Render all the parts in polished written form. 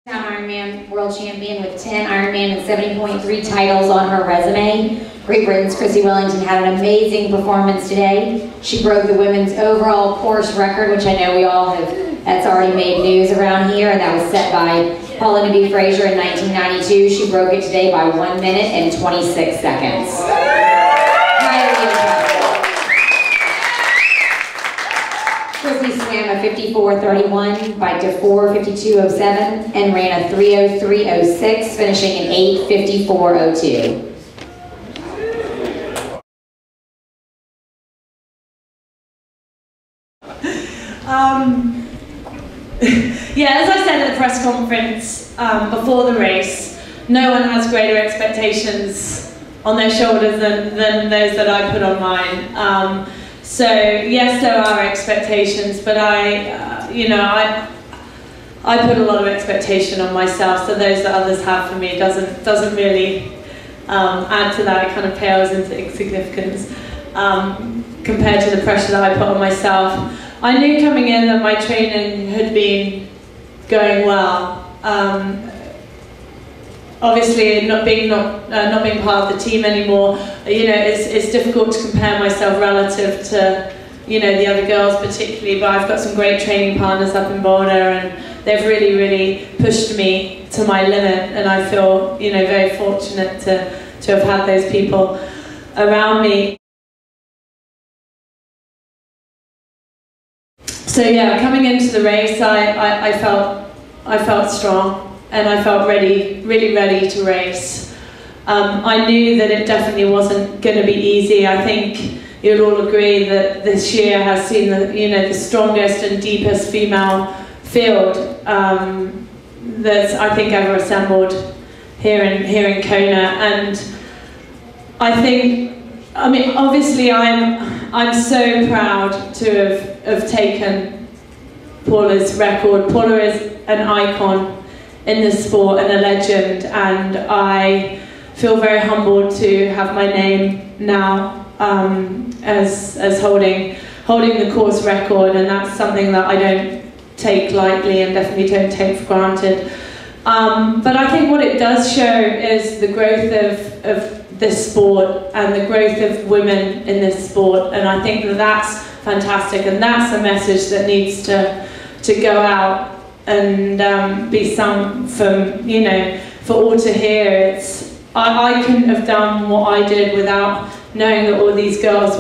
Ironman world champion with 10 Ironman and 70.3 titles on her resume. Great Britain's Chrissie Wellington had an amazing performance today. She broke the women's overall course record, which I know we all have, that's already made news around here, and that was set by Paula B. Fraser in 1992. She broke it today by 1 minute and 26 seconds. Highly impressive. Chrissie swam a 54:31, biked a 4:52:07, and ran a 3:03:06, finishing in 8:54:02. Yeah, as I said at the press conference before the race, no one has greater expectations on their shoulders than those that I put on mine. So yes, there are expectations, but I put a lot of expectation on myself. So those that others have for me doesn't really add to that. It kind of pales into insignificance compared to the pressure that I put on myself. I knew coming in that my training had been going well. Obviously, not being part of the team anymore, it's difficult to compare myself relative to the other girls particularly. But I've got some great training partners up in Boulder, and they've really pushed me to my limit. And I feel very fortunate to have had those people around me. So yeah, coming into the race, I felt strong, and I felt really ready to race. I knew that it definitely wasn't going to be easy. I think you'll all agree that this year has seen the strongest and deepest female field that's I think ever assembled here in Kona, and I think. I mean, obviously, I'm so proud to have taken Paula's record. Paula is an icon in this sport and a legend, and I feel very humbled to have my name now as holding the course record, and that's something that I don't take lightly and definitely don't take for granted. But I think what it does show is the growth of this sport and the growth of women in this sport, and I think that that's fantastic, and that's a message that needs to go out and be sung from for all to hear. I couldn't have done what I did without knowing that all these girls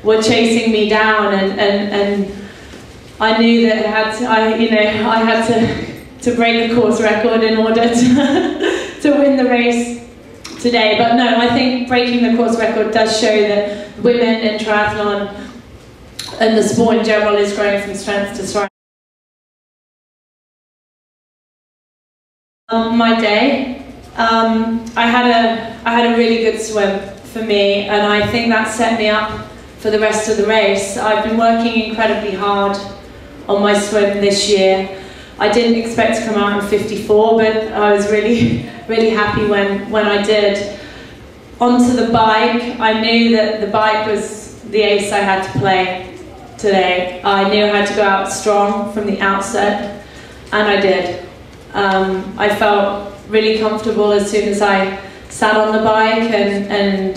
were chasing me down, and I knew that I had to break the course record in order to win the race today. But no, I think breaking the course record does show that women in triathlon and the sport in general is growing from strength to strength. My day, I had a really good swim for me, and I think that set me up for the rest of the race. I've been working incredibly hard on my swim this year. I didn't expect to come out in 54, but I was really happy when I did. Onto the bike, I knew that the bike was the ace I had to play today. I knew I had to go out strong from the outset, and I did. I felt really comfortable as soon as I sat on the bike, and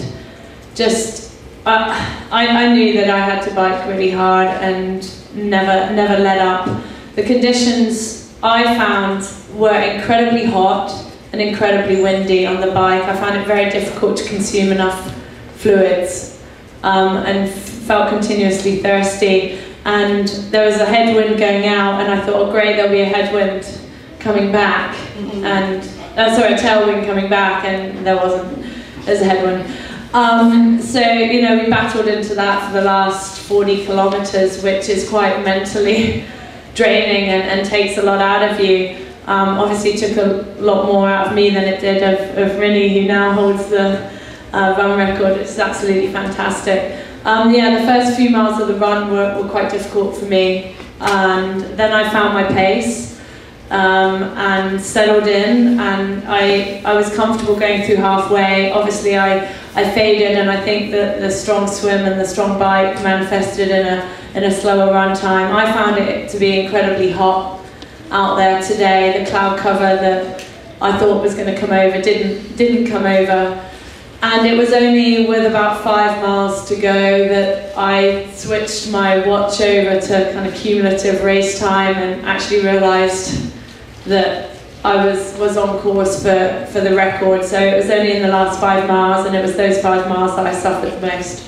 just I knew that I had to bike really hard and never let up. The conditions I found were incredibly hot and incredibly windy on the bike. I found it very difficult to consume enough fluids and felt continuously thirsty. And there was a headwind going out, and I thought, oh great, there'll be a headwind coming back, and sorry, a tailwind coming back, and there wasn't. There's a headwind. So we battled into that for the last 40 kilometers, which is quite mentally draining and takes a lot out of you. Obviously took a lot more out of me than it did of Rinny, who now holds the run record. It's absolutely fantastic. Yeah, the first few miles of the run were quite difficult for me, and then I found my pace and settled in, and I was comfortable going through halfway. Obviously I faded, and I think that the strong swim and the strong bike manifested in a slower run time. I found it to be incredibly hot out there today. The cloud cover that I thought was going to come over didn't come over. And it was only with about 5 miles to go that I switched my watch over to kind of cumulative race time and actually realised that I was on course for the record. So it was only in the last 5 miles, and it was those 5 miles that I suffered the most.